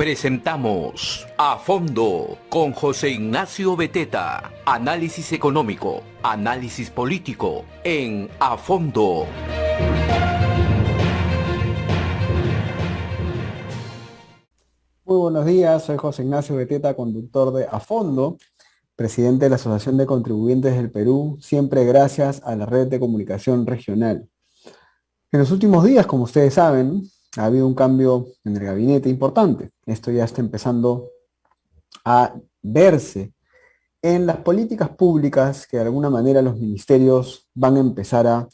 Presentamos A Fondo con José Ignacio Beteta. Análisis económico, análisis político en A Fondo. Muy buenos días, soy José Ignacio Beteta, conductor de A Fondo, presidente de la Asociación de Contribuyentes del Perú, siempre gracias a la red de comunicación regional. En los últimos días, como ustedes saben, ha habido un cambio en el gabinete importante. Esto ya está empezando a verse en las políticas públicas que de alguna manera los ministerios van a empezar a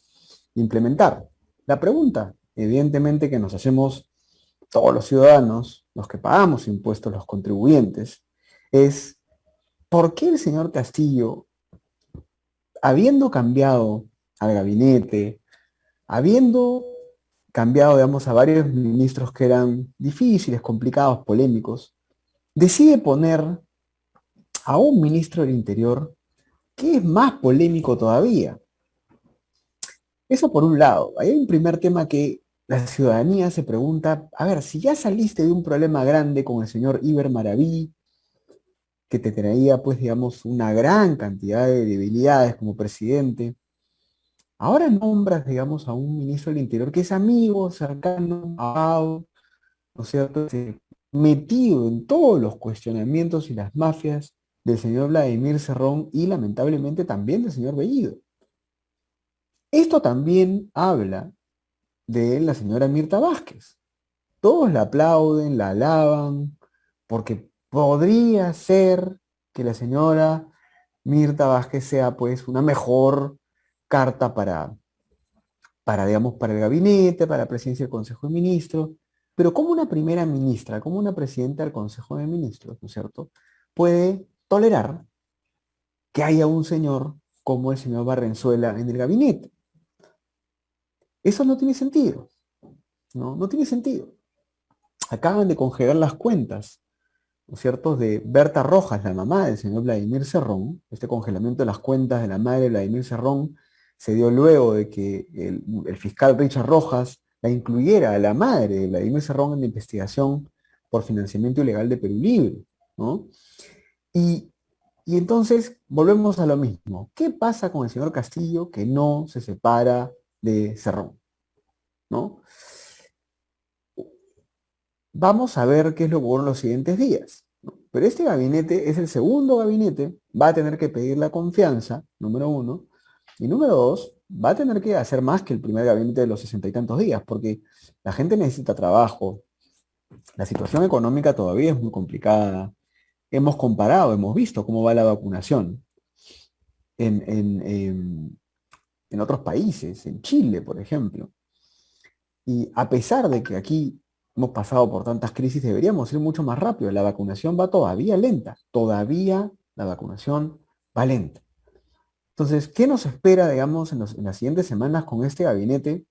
implementar. La pregunta, evidentemente, que nos hacemos todos los ciudadanos, los que pagamos impuestos, los contribuyentes, es ¿por qué el señor Castillo, habiendo cambiado al gabinete, habiendo cambiado, digamos, a varios ministros que eran difíciles, complicados, polémicos, decide poner a un ministro del Interior que es más polémico todavía? Eso por un lado. Hay un primer tema que la ciudadanía se pregunta, a ver, si ya saliste de un problema grande con el señor Iber Maraví, que te traía, pues, digamos, una gran cantidad de debilidades como presidente, ahora nombras, digamos, a un ministro del Interior que es amigo, cercano, abogado, ¿no es cierto?, metido en todos los cuestionamientos y las mafias del señor Vladimir Cerrón y lamentablemente también del señor Bellido. Esto también habla de la señora Mirta Vázquez. Todos la aplauden, la alaban, porque podría ser que la señora Mirta Vázquez sea, pues, una mejor carta digamos, para el gabinete, para la presidencia del Consejo de Ministros, pero como una primera ministra, como una presidenta del Consejo de Ministros, ¿no es cierto?, puede tolerar que haya un señor como el señor Barrenzuela en el gabinete. Eso no tiene sentido, ¿no? No tiene sentido. Acaban de congelar las cuentas, ¿no es cierto?, de Berta Rojas, la mamá del señor Vladimir Cerrón. Este congelamiento de las cuentas de la madre de Vladimir Cerrón se dio luego de que el fiscal Richard Rojas la incluyera a la madre de Vladimir Cerrón en la investigación por financiamiento ilegal de Perú Libre, ¿no? Y, y entonces volvemos a lo mismo. ¿Qué pasa con el señor Castillo que no se separa de Cerrón, ¿no? Vamos a ver qué es lo que ocurre en los siguientes días, ¿no? Pero este gabinete es el segundo gabinete, va a tener que pedir la confianza, número uno, y número dos, va a tener que hacer más que el primer gabinete de los 60 y tantos días, porque la gente necesita trabajo, la situación económica todavía es muy complicada, hemos comparado, hemos visto cómo va la vacunación en, en, en, en otros países, en Chile, por ejemplo, y a pesar de que aquí hemos pasado por tantas crisis, deberíamos ir mucho más rápido. La vacunación va todavía lenta. Todavía la vacunación va lenta. Entonces, ¿qué nos espera, digamos, en las siguientes semanas con este gabinete?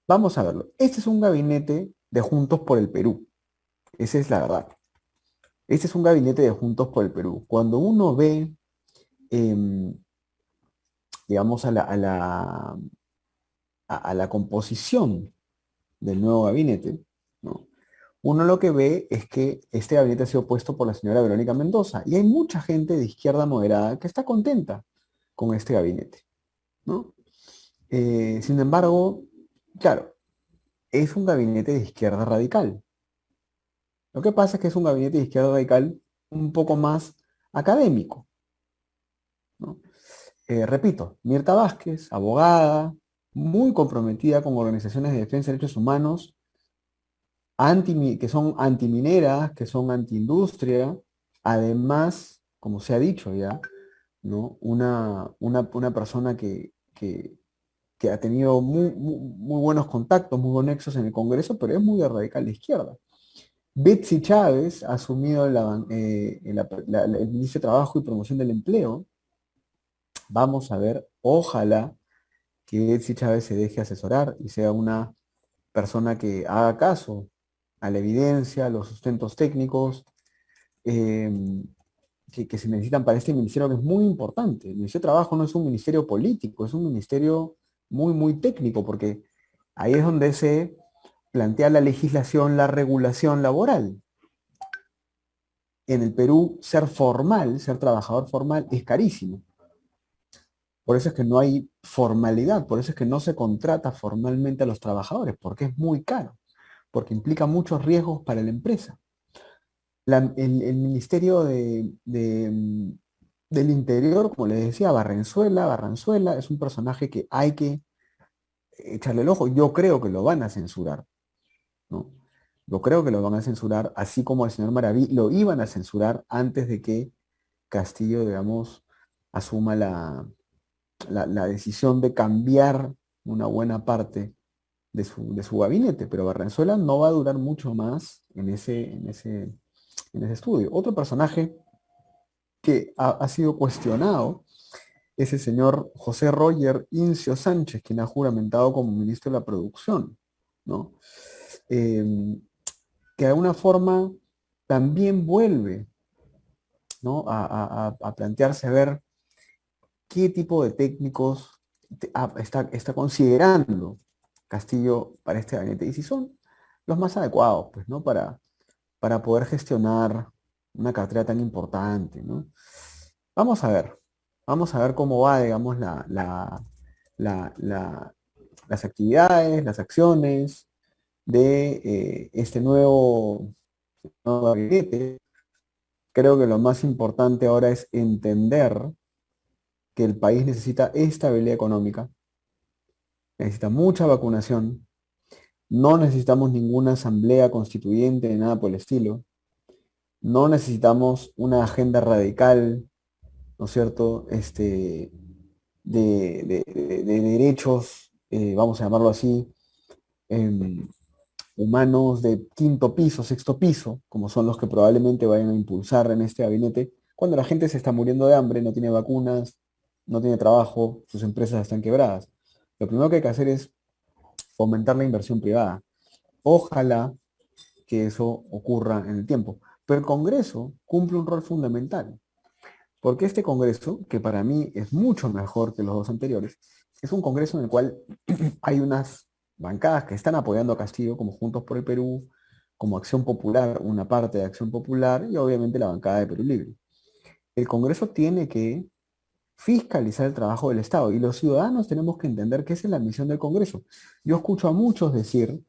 Vamos a verlo. Este es un gabinete de Juntos por el Perú. Esa es la verdad. Este es un gabinete de Juntos por el Perú. Cuando uno ve, digamos, a la composición del nuevo gabinete, ¿no?, uno lo que ve es que este gabinete ha sido puesto por la señora Verónica Mendoza, y hay mucha gente de izquierda moderada que está contenta con este gabinete, ¿no? Sin embargo, claro, es un gabinete de izquierda radical. Lo que pasa es que es un gabinete de izquierda radical un poco más académico, ¿no? Repito, Mirta Vázquez, abogada, muy comprometida con organizaciones de defensa de derechos humanos, que son antimineras, que son antiindustria, además, como se ha dicho ya, ¿no?, una persona que ha tenido muy buenos contactos, muy buenos nexos en el Congreso, pero es muy de radical de izquierda. Betsy Chávez ha asumido el Ministerio de Trabajo y Promoción del Empleo. Vamos a ver, ojalá que Betsy Chávez se deje asesorar y sea una persona que haga caso a la evidencia, a los sustentos técnicos eh, que se necesitan para este ministerio, que es muy importante. El Ministerio de Trabajo no es un ministerio político, es un ministerio muy técnico, porque ahí es donde se plantea la legislación, la regulación laboral. en el Perú ser formal, ser trabajador formal, es carísimo. Por eso es que no hay formalidad, por eso es que no se contrata formalmente a los trabajadores, porque es muy caro, porque implica muchos riesgos para la empresa. El Ministerio del Interior, como les decía, Barranzuela es un personaje que hay que echarle el ojo. Yo creo que lo van a censurar, ¿no? Yo creo que lo van a censurar, así como al señor Maraví lo iban a censurar antes de que Castillo, digamos, asuma la decisión de cambiar una buena parte de su gabinete, pero Barranzuela no va a durar mucho más en ese estudio. Otro personaje que ha sido cuestionado es el señor José Roger Incio Sánchez, quien ha juramentado como ministro de la Producción, ¿no? Que de alguna forma también vuelve, ¿no? a plantearse ver qué tipo de técnicos está considerando Castillo para este gabinete y si son los más adecuados, pues, ¿no? Para poder gestionar una cartera tan importante, ¿no? Vamos a ver, vamos a ver cómo va, digamos, las actividades, las acciones de este nuevo gabinete. Creo que lo más importante ahora es entender que el país necesita estabilidad económica, necesita mucha vacunación, no necesitamos ninguna asamblea constituyente ni nada por el estilo, no necesitamos una agenda radical, ¿no es cierto?, de derechos, vamos a llamarlo así, em, humanos de quinto piso, sexto piso, como son los que probablemente vayan a impulsar en este gabinete, cuando la gente se está muriendo de hambre, no tiene vacunas, no tiene trabajo, sus empresas están quebradas. Lo primero que hay que hacer es fomentar la inversión privada. Ojalá que eso ocurra en el tiempo. Pero el Congreso cumple un rol fundamental, porque este Congreso, que para mí es mucho mejor que los dos anteriores, es un Congreso en el cual hay unas bancadas que están apoyando a Castillo, como Juntos por el Perú, como Acción Popular, una parte de Acción Popular, y obviamente la bancada de Perú Libre. El Congreso tiene que fiscalizar el trabajo del Estado y los ciudadanos tenemos que entender que esa es la misión del Congreso. Yo escucho a muchos decir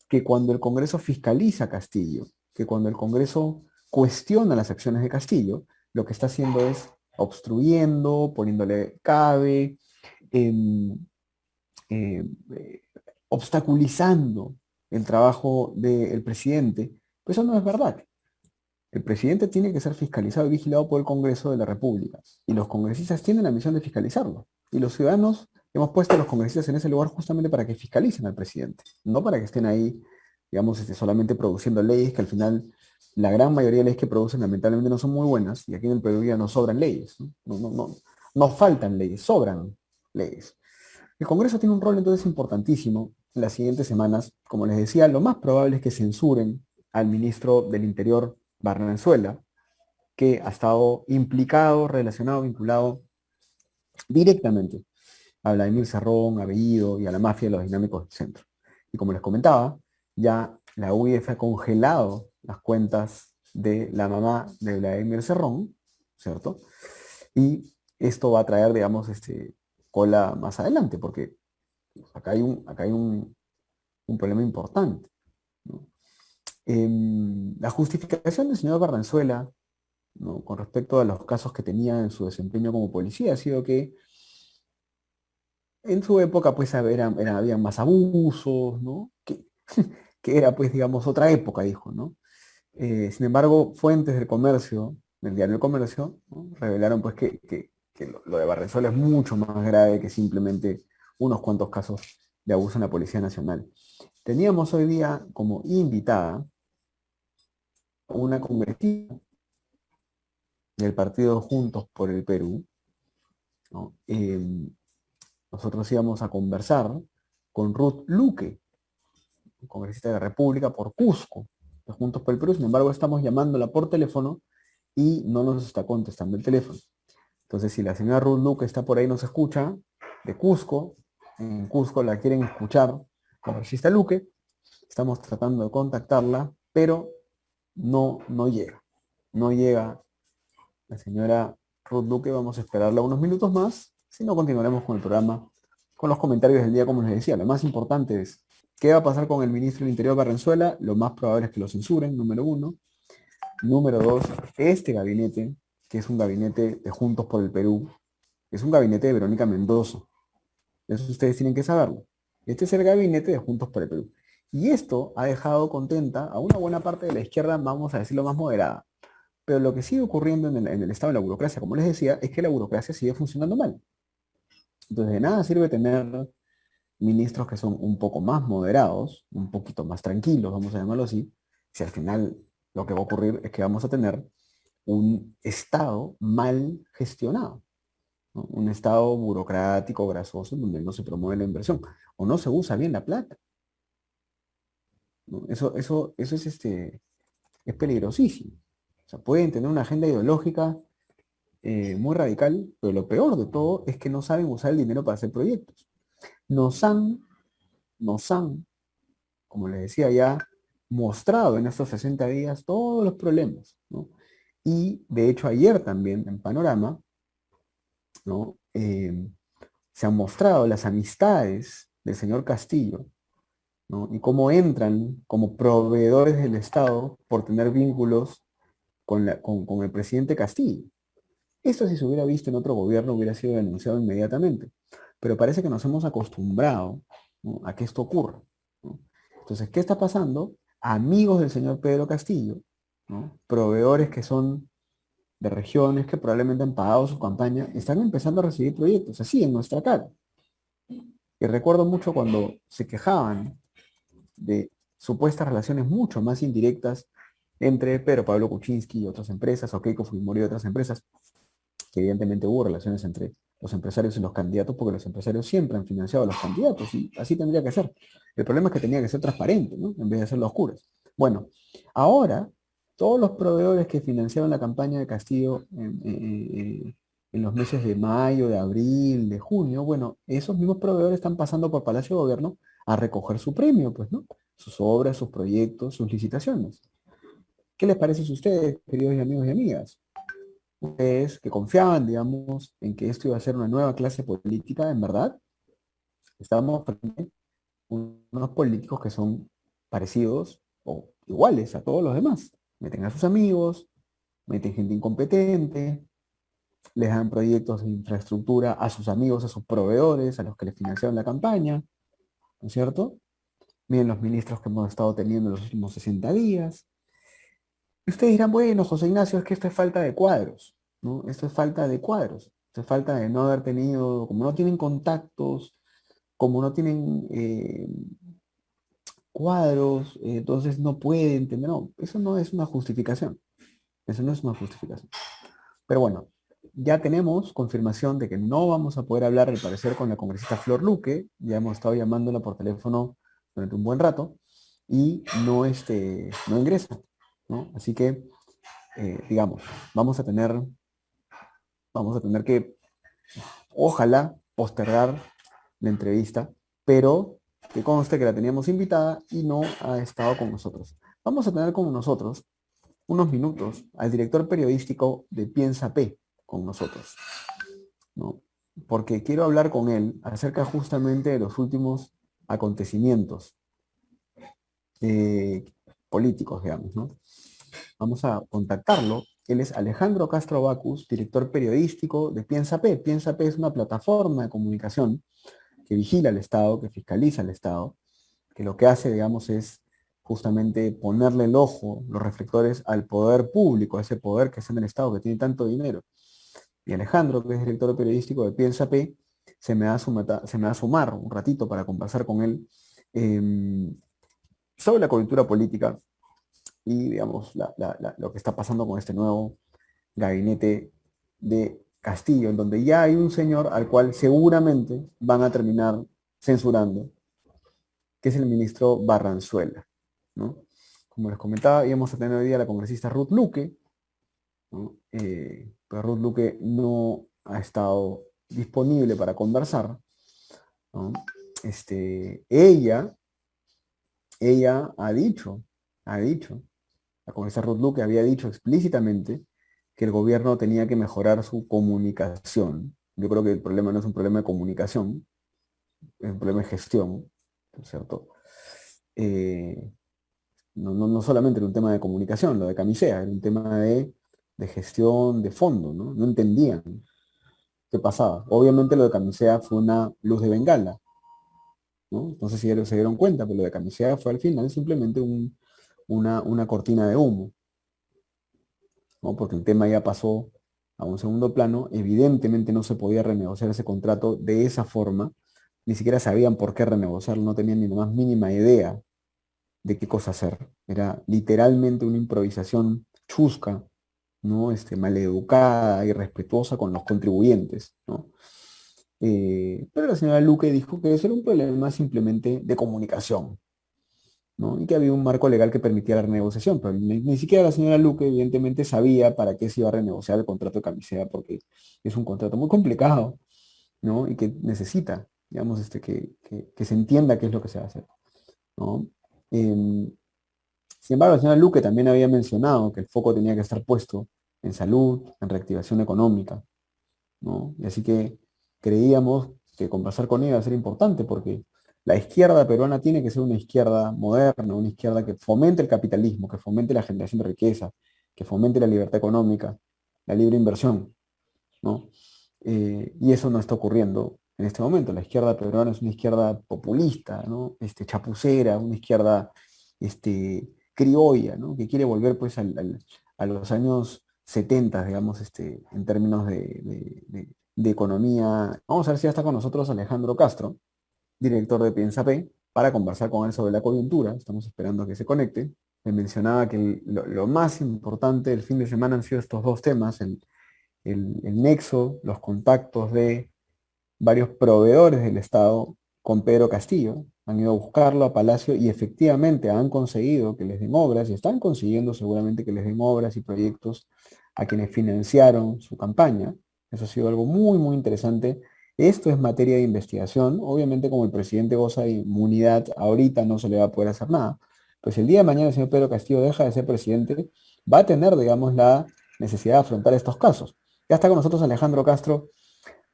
que cuando el Congreso fiscaliza a Castillo, que cuando el Congreso cuestiona las acciones de Castillo, lo que está haciendo es obstruyendo, poniéndole cabe, em, eh, eh, obstaculizando el trabajo del presidente. Pues eso no es verdad. El presidente tiene que ser fiscalizado y vigilado por el Congreso de la República. Y los congresistas tienen la misión de fiscalizarlo. Y los ciudadanos hemos puesto a los congresistas en ese lugar justamente para que fiscalicen al presidente, no para que estén ahí, digamos, solamente produciendo leyes que al final la gran mayoría de leyes que producen lamentablemente no son muy buenas, y aquí en el Perú ya no sobran leyes, ¿no? No faltan leyes, sobran leyes. El Congreso tiene un rol entonces importantísimo en las siguientes semanas. Como les decía, lo más probable es que censuren al ministro del Interior, Barranzuela, que ha estado implicado, relacionado, vinculado directamente a Vladimir Cerrón, a Bellido y a la mafia de los dinámicos del centro. Y como les comentaba, ya la UIF ha congelado las cuentas de la mamá de Vladimir Cerrón, ¿cierto? Y esto va a traer, digamos, cola más adelante, porque acá hay un problema importante, ¿no? La justificación del señor Barranzuela, ¿no?, con respecto a los casos que tenía en su desempeño como policía ha sido que en su época pues había más abusos, ¿no? Que era pues digamos otra época, dijo, ¿no? Sin embargo, fuentes del comercio, del diario El Comercio, ¿no?, revelaron pues que lo de Barrenzuela es mucho más grave que simplemente unos cuantos casos de abuso en la Policía Nacional. Teníamos hoy día como invitada una congresista del partido Juntos por el Perú, ¿no? Nosotros íbamos a conversar con Ruth Luque, congresista de la República por Cusco, de Juntos por el Perú. Sin embargo, estamos llamándola por teléfono y no nos está contestando el teléfono. Entonces, si la señora Ruth Luque está por ahí, nos escucha, de Cusco, en Cusco la quieren escuchar, congresista Luque, estamos tratando de contactarla, pero no llega. no llega la señora Ruth Luque, vamos a esperarla unos minutos más, si no continuaremos con el programa, con los comentarios del día, como les decía. Lo más importante es, ¿qué va a pasar con el ministro del Interior Barrenzuela? Lo más probable es que lo censuren, número uno. Número dos, este gabinete, que es un gabinete de Juntos por el Perú, es un gabinete de Verónica Mendoza. Eso ustedes tienen que saberlo. Este es el gabinete de Juntos por el Perú. Y esto ha dejado contenta a una buena parte de la izquierda, vamos a decirlo más moderada. Pero lo que sigue ocurriendo en el estado de la burocracia, como les decía, es que la burocracia sigue funcionando mal. Entonces, de nada sirve tener ministros que son un poco más moderados, un poquito más tranquilos, vamos a llamarlo así, si al final lo que va a ocurrir es que vamos a tener un Estado mal gestionado, ¿no? Un Estado burocrático, grasoso, donde no se promueve la inversión o no se usa bien la plata, ¿no? Eso es peligrosísimo. O sea, pueden tener una agenda ideológica muy radical, pero lo peor de todo es que no saben usar el dinero para hacer proyectos. Nos han, nos han, como les decía ya, mostrado en estos 60 días todos los problemas, ¿no? Y de hecho ayer también en Panorama, ¿no? Se han mostrado las amistades del señor Castillo, ¿no? Y cómo entran como proveedores del Estado por tener vínculos con el presidente Castillo. Esto si se hubiera visto en otro gobierno hubiera sido denunciado inmediatamente, pero parece que nos hemos acostumbrado, ¿no?, a que esto ocurra, ¿no? Entonces, ¿qué está pasando? Amigos del señor Pedro Castillo, ¿no?, proveedores que son de regiones que probablemente han pagado su campaña, están empezando a recibir proyectos, así en nuestra cara. Y recuerdo mucho cuando se quejaban de supuestas relaciones mucho más indirectas entre Pedro Pablo Kuczynski y otras empresas, o Keiko Fujimori y otras empresas, que evidentemente hubo relaciones entre los empresarios y los candidatos, porque los empresarios siempre han financiado a los candidatos, y así tendría que ser. El problema es que tenía que ser transparente, ¿no?, en vez de hacerlo a oscuras. Bueno, ahora, todos los proveedores que financiaron la campaña de Castillo en los meses de mayo, de abril, de junio, bueno, esos mismos proveedores están pasando por Palacio de Gobierno a recoger su premio, pues, ¿no? Sus obras, sus proyectos, sus licitaciones. ¿Qué les parece a ustedes, queridos amigos y amigas? Ustedes que confiaban, digamos, en que esto iba a ser una nueva clase política, en verdad, estamos frente a unos políticos que son parecidos o iguales a todos los demás. Meten a sus amigos, meten gente incompetente, les dan proyectos de infraestructura a sus amigos, a sus proveedores, a los que les financiaron la campaña, ¿no es cierto? Miren los ministros que hemos estado teniendo en los últimos 60 días. Y ustedes dirán, bueno, José Ignacio, es que esto es falta de cuadros, ¿no? Esto es falta de cuadros. Esto es falta de no haber tenido, como no tienen contactos, como no tienen cuadros, entonces no pueden tener. No, eso no es una justificación. Eso no es una justificación. Pero bueno, ya tenemos confirmación de que no vamos a poder hablar, al parecer, con la congresista Flor Luque. Ya hemos estado llamándola por teléfono durante un buen rato y no ingresa, ¿no? Así que, digamos, vamos a tener que, ojalá, postergar la entrevista, pero que conste que la teníamos invitada y no ha estado con nosotros. Vamos a tener con nosotros unos minutos al director periodístico de Piensa P con nosotros, ¿no? Porque quiero hablar con él acerca justamente de los últimos acontecimientos eh, políticos, digamos, ¿no? Vamos a contactarlo. Él es Alejandro Castro Bacus, director periodístico de Piensa P. Piensa P es una plataforma de comunicación que vigila al Estado, que fiscaliza al Estado, que lo que hace, digamos, es justamente ponerle el ojo, los reflectores al poder público, a ese poder que está en el Estado, que tiene tanto dinero. Y Alejandro, que es director periodístico de Piensa P, se me va a sumar un ratito para conversar con él sobre la coyuntura política y, digamos, lo que está pasando con este nuevo gabinete de Castillo, en donde ya hay un señor al cual seguramente van a terminar censurando, que es el ministro Barranzuela, ¿no? Como les comentaba, íbamos a tener hoy día a la congresista Ruth Luque, ¿no? Pero Ruth Luque no ha estado disponible para conversar, ¿no? Ella ha dicho la congresista Ruth Luque había dicho explícitamente que el gobierno tenía que mejorar su comunicación. Yo creo que el problema no es un problema de comunicación, es un problema de gestión, ¿no es cierto? Eh, no solamente era un tema de comunicación, lo de Camisea, era un tema de gestión de fondo, ¿no? No entendían qué pasaba. Obviamente lo de Camisea fue una luz de bengala, ¿no? No sé si se dieron cuenta, pero lo de Camisea fue al final simplemente una cortina de humo, ¿no? Porque el tema ya pasó a un segundo plano, evidentemente no se podía renegociar ese contrato de esa forma, ni siquiera sabían por qué renegociarlo, no tenían ni la más mínima idea de qué cosa hacer. Era literalmente una improvisación chusca, ¿no? Maleducada, irrespetuosa con los contribuyentes, ¿no? Pero la señora Luque dijo que eso era un problema simplemente de comunicación, ¿no? Y que había un marco legal que permitía la renegociación, pero ni siquiera la señora Luque evidentemente sabía para qué se iba a renegociar el contrato de Camisea, porque es un contrato muy complicado, ¿no? Y que necesita, digamos, que se entienda qué es lo que se va a hacer, ¿no? Em, Sin embargo, la señora Luque también había mencionado que el foco tenía que estar puesto en salud, en reactivación económica, ¿no? Y así que creíamos que conversar con ella iba a ser importante porque la izquierda peruana tiene que ser una izquierda moderna, una izquierda que fomente el capitalismo, que fomente la generación de riqueza, que fomente la libertad económica, la libre inversión, ¿no? Y eso no está ocurriendo en este momento. La izquierda peruana es una izquierda populista, ¿no? Chapucera, una izquierda criolla, ¿no? Que quiere volver pues a los años 70, digamos, en términos de economía. Vamos a ver si ya está con nosotros Alejandro Castro, director de Piensa P, para conversar con él sobre la coyuntura. Estamos esperando a que se conecte. Me mencionaba que lo más importante del fin de semana han sido estos dos temas, el nexo, los contactos de varios proveedores del Estado con Pedro Castillo. Han ido a buscarlo a Palacio y efectivamente han conseguido que les den obras y están consiguiendo seguramente que les den obras y proyectos a quienes financiaron su campaña. Eso ha sido algo muy, muy interesante. Esto es materia de investigación. Obviamente, como el presidente goza de inmunidad, ahorita no se le va a poder hacer nada. Pues el día de mañana el señor Pedro Castillo deja de ser presidente, va a tener, digamos, la necesidad de afrontar estos casos. Ya está con nosotros Alejandro Castro,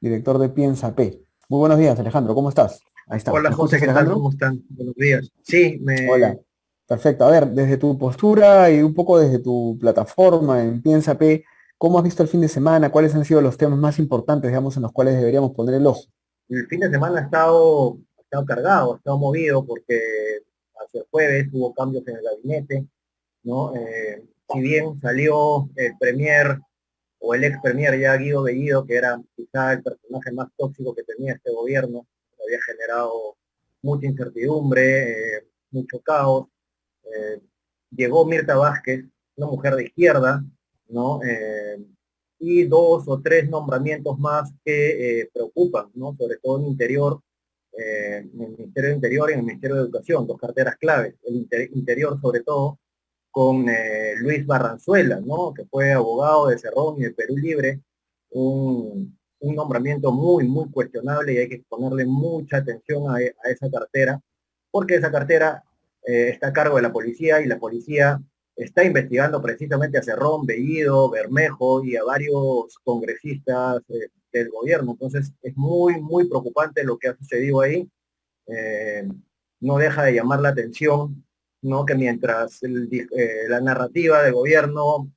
director de Piensa P. Muy buenos días, Alejandro, ¿cómo estás? Ahí está. Hola ¿Me José, escuchas, ¿qué tal? Alejandro? ¿Cómo están? Buenos días. Sí, Hola. Perfecto. A ver, desde tu postura y un poco desde tu plataforma en Piensa P, ¿cómo has visto el fin de semana? ¿Cuáles han sido los temas más importantes, digamos, en los cuales deberíamos poner el ojo? el fin de semana ha estado cargado, ha estado movido porque hacia el jueves hubo cambios en el gabinete, ¿no? Si bien salió el premier o el ex premier ya Guido Bellido, que era quizá el personaje más tóxico que tenía este gobierno, que había generado mucha incertidumbre, mucho caos. eh, Llegó Mirta Vázquez, una mujer de izquierda, ¿no? Y dos o tres nombramientos más que preocupan, ¿no? Sobre todo en el Ministerio de Interior y en el Ministerio de Educación, dos carteras claves. El Interior, sobre todo, con Luis Barranzuela, ¿no? Que fue abogado de Cerrón y de Perú Libre, un nombramiento muy, muy cuestionable y hay que ponerle mucha atención a esa cartera, porque esa cartera está a cargo de la policía y la policía está investigando precisamente a Cerrón, Bellido, Bermejo y a varios congresistas del gobierno. Entonces es muy, muy preocupante lo que ha sucedido ahí. Eh, no deja de llamar la atención, ¿no? Que mientras la narrativa del gobierno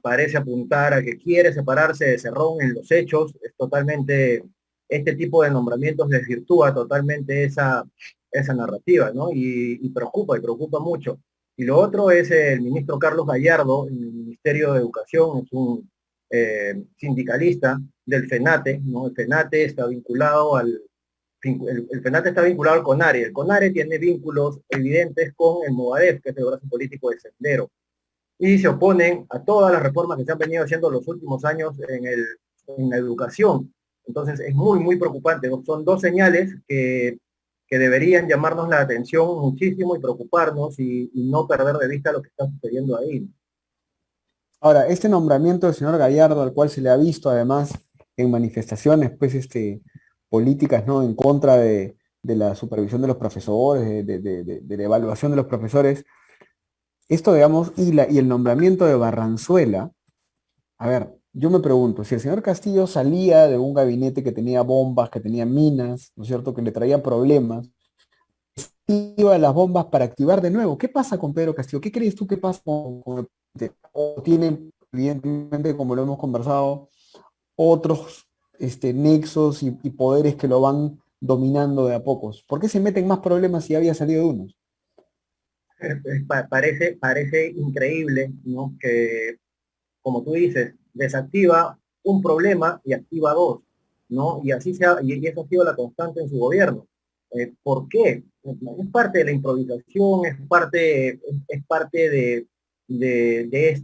parece apuntar a que quiere separarse de Cerrón en los hechos, es totalmente, este tipo de nombramientos desvirtúa totalmente esa narrativa, ¿no? Y preocupa mucho. Y lo otro es el ministro Carlos Gallardo, en el Ministerio de Educación, es un sindicalista del FENATE, ¿no? El FENATE está vinculado el FENATE está vinculado al CONARE. El CONARE tiene vínculos evidentes con el Movadef, que es el brazo político de Sendero, y se oponen a todas las reformas que se han venido haciendo los últimos años en la educación. Entonces es muy, muy preocupante. Son dos señales que deberían llamarnos la atención muchísimo y preocuparnos y no perder de vista lo que está sucediendo ahí. Ahora, este nombramiento del señor Gallardo, al cual se le ha visto además en manifestaciones, pues, políticas, ¿no? En contra de la supervisión de los profesores, de la evaluación de los profesores, esto, digamos, y el nombramiento de Barranzuela, a ver, yo me pregunto, si el señor Castillo salía de un gabinete que tenía bombas, que tenía minas, ¿no es cierto?, que le traía problemas, iba a las bombas para activar de nuevo. ¿Qué pasa con Pedro Castillo? ¿Qué crees tú que pasa con el presidente? O tiene, evidentemente, como lo hemos conversado, otros nexos y poderes que lo van dominando de a pocos. ¿Por qué se meten más problemas si había salido de unos? Parece increíble, ¿no? Que, como tú dices, desactiva un problema y activa dos, ¿no? Y eso ha sido la constante en su gobierno. ¿Por qué? Es parte de la improvisación, es parte de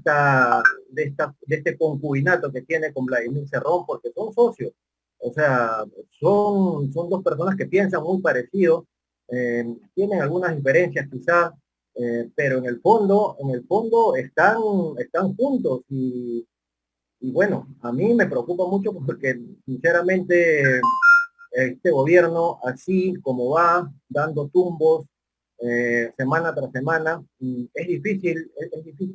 este concubinato que tiene con Vladimir Cerrón, porque son socios. O sea, son dos personas que piensan muy parecido, tienen algunas diferencias quizás, pero en el fondo están juntos y bueno, a mí me preocupa mucho porque sinceramente este gobierno, así como va, dando tumbos semana tras semana, es difícil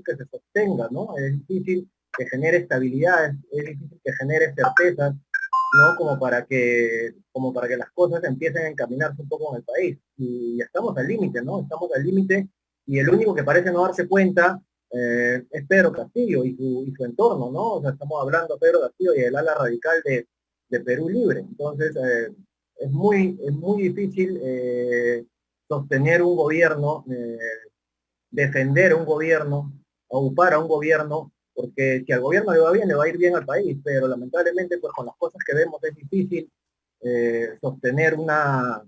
que se sostenga, ¿no? Es difícil que genere estabilidad, es difícil que genere certezas, ¿no? Como para que las cosas empiecen a encaminarse un poco en el país. Y estamos al límite, ¿no? Estamos al límite y el único que parece no darse cuenta es Pedro Castillo y su entorno, ¿no? O sea, estamos hablando de Pedro Castillo y el ala radical de Perú Libre. Entonces, es muy difícil sostener un gobierno, defender un gobierno, ocupar a un gobierno, porque si al gobierno le va bien, le va a ir bien al país, pero lamentablemente pues con las cosas que vemos es difícil sostener una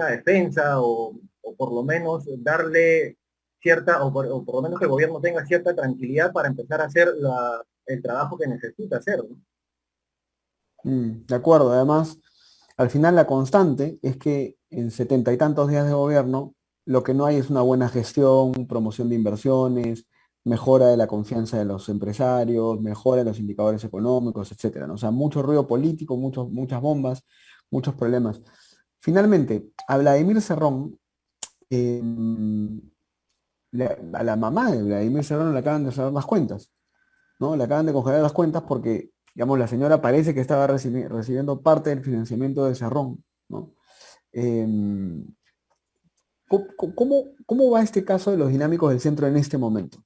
defensa o por lo menos darle cierta, o por lo menos que el gobierno tenga cierta tranquilidad para empezar a hacer el trabajo que necesita hacer, ¿no? De acuerdo, además, al final la constante es que en 70 y tantos días de gobierno, lo que no hay es una buena gestión, promoción de inversiones, mejora de la confianza de los empresarios, mejora de los indicadores económicos, etcétera, ¿no? O sea, mucho ruido político, muchas bombas, muchos problemas. Finalmente, a Vladimir Cerrón, eh, a la mamá de Vladimir Cerrón le acaban de cerrar las cuentas, ¿no? Le acaban de congelar las cuentas porque, digamos, la señora parece que estaba recibiendo parte del financiamiento de Cerrón, ¿no? Em, ¿Cómo va este caso de los dinámicos del centro en este momento?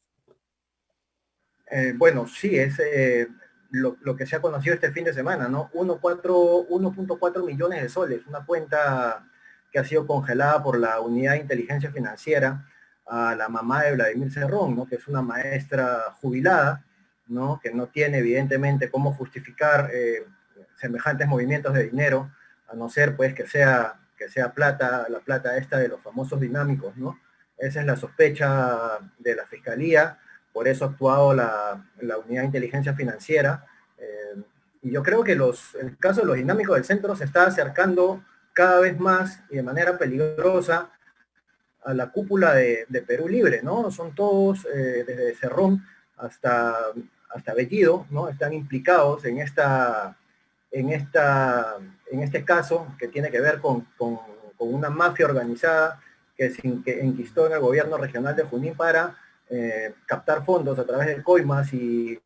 Bueno, sí, es lo que se ha conocido este fin de semana, ¿no? 1.4 millones de soles, una cuenta que ha sido congelada por la Unidad de Inteligencia Financiera a la mamá de Vladimir Cerrón, ¿no? Que es una maestra jubilada, ¿no? Que no tiene evidentemente cómo justificar semejantes movimientos de dinero, a no ser pues que sea plata, la plata esta de los famosos dinámicos, ¿no? Esa es la sospecha de la Fiscalía, por eso ha actuado la Unidad de Inteligencia Financiera. Y yo creo que el caso de los dinámicos del centro se está acercando cada vez más y de manera peligrosa a la cúpula de Perú Libre, ¿no? Son todos, desde Cerrón hasta Bellido, ¿no? Están implicados en este caso que tiene que ver con una mafia organizada que enquistó en el gobierno regional de Junín para captar fondos a través de coimas y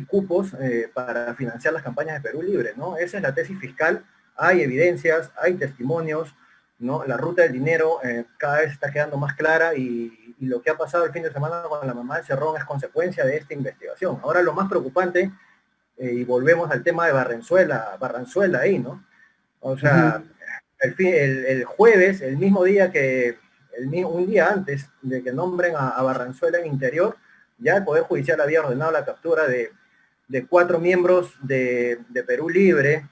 cupos para financiar las campañas de Perú Libre, ¿no? Esa es la tesis fiscal, hay evidencias, hay testimonios, ¿no? La ruta del dinero cada vez está quedando más clara y lo que ha pasado el fin de semana con la mamá de Cerrón es consecuencia de esta investigación. Ahora lo más preocupante, y volvemos al tema de Barranzuela ahí, ¿no? O sea, Ujú. el jueves, un día antes de que nombren a Barranzuela en Interior, ya el Poder Judicial había ordenado la captura de 4 miembros de Perú Libre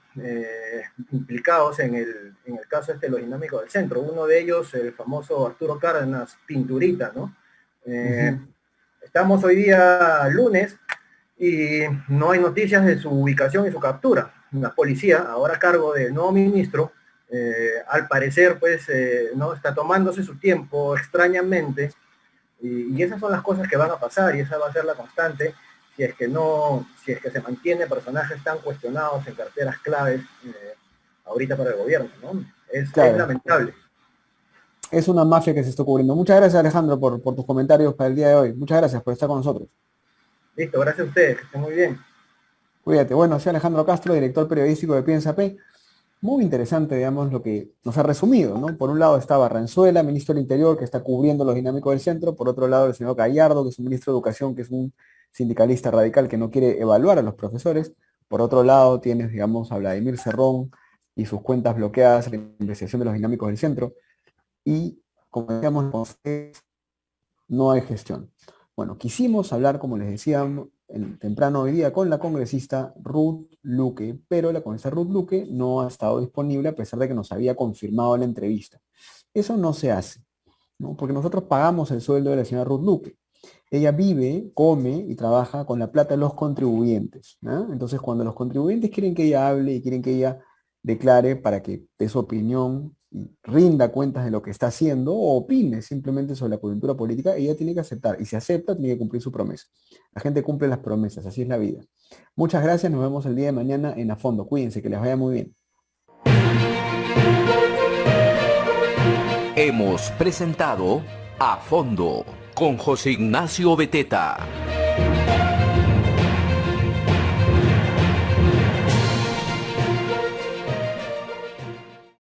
implicados en el caso de los dinámicos del centro. Uno de ellos, el famoso Arturo Cárdenas Pinturita, ¿no? Eh, Ujú. Estamos hoy día lunes y no hay noticias de su ubicación y su captura. La policía, ahora a cargo del nuevo ministro, al parecer, pues, no está tomándose su tiempo extrañamente, y esas son las cosas que van a pasar, y esa va a ser la constante, si es que se mantiene personajes tan cuestionados en carteras claves ahorita para el gobierno, ¿no? Es Claro. lamentable. es una mafia que se está cubriendo. Muchas gracias, Alejandro, por tus comentarios para el día de hoy. Muchas gracias por estar con nosotros. Listo, gracias a ustedes, que estén muy bien. Cuídate. Bueno, soy Alejandro Castro, director periodístico de Piensa P. Muy interesante, digamos, lo que nos ha resumido, ¿no? Por un lado está Barranzuela, ministro del Interior, que está cubriendo los dinámicos del centro. Por otro lado, el señor Gallardo, que es un ministro de Educación, que es un sindicalista radical que no quiere evaluar a los profesores. Por otro lado, tienes, digamos, a Vladimir Cerrón y sus cuentas bloqueadas en la investigación de los dinámicos del centro. Y, como decíamos, no hay gestión. Bueno, quisimos hablar, como les decía temprano hoy día, con la congresista Ruth Luque, pero la congresista Ruth Luque no ha estado disponible a pesar de que nos había confirmado la entrevista. Eso no se hace, ¿no? Porque nosotros pagamos el sueldo de la señora Ruth Luque. Ella vive, come y trabaja con la plata de los contribuyentes, ¿no? Entonces, cuando los contribuyentes quieren que ella hable y quieren que ella declare para que dé su opinión y rinda cuentas de lo que está haciendo o opine simplemente sobre la coyuntura política, ella tiene que aceptar. Y si acepta, tiene que cumplir su promesa. La gente cumple las promesas, así es la vida. Muchas gracias, nos vemos el día de mañana en A Fondo. Cuídense, que les vaya muy bien. Hemos presentado A Fondo con José Ignacio Beteta.